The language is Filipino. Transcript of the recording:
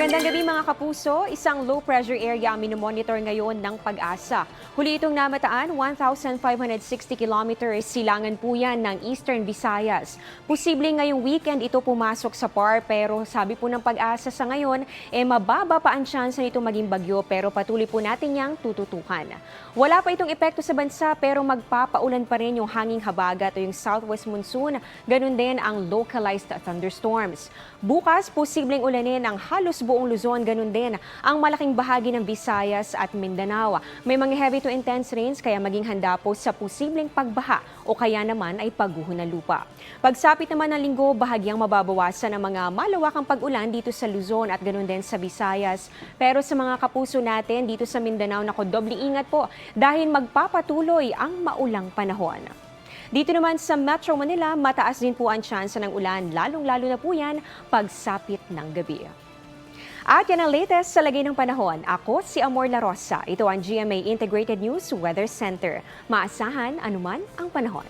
Magandang gabi mga kapuso, isang low pressure area ang minomonitor ngayon ng Pag-asa. Huli itong namataan, 1,560 kilometers silangan po yan ng Eastern Visayas. Posibleng ngayong weekend ito pumasok sa PAR pero sabi po ng Pag-asa sa ngayon, mababa pa ang tsansa nito maging bagyo pero patuloy po natin yang tututukan. Wala pa itong epekto sa bansa pero magpapaulan pa rin yung hanging habagat o yung southwest monsoon, ganun din ang localized thunderstorms. Bukas, posibleng ulanin ang halos buong Luzon, ganun din ang malaking bahagi ng Visayas at Mindanao. May mga heavy to intense rains kaya maging handa po sa posibleng pagbaha o kaya naman ay pagguho ng lupa. Pagsapit naman ng linggo, bahagyang mababawasan ang mga malawakang pag-ulan dito sa Luzon at ganun din sa Visayas. Pero sa mga kapuso natin dito sa Mindanao, doble ingat po dahil magpapatuloy ang maulang panahon. Dito naman sa Metro Manila, mataas din po ang tsansa ng ulan, lalong-lalo na po yan pagsapit ng gabi. At yan ang latest sa lagay ng panahon. Ako si Amor La Rosa. Ito ang GMA Integrated News Weather Center. Maasahan anuman ang panahon.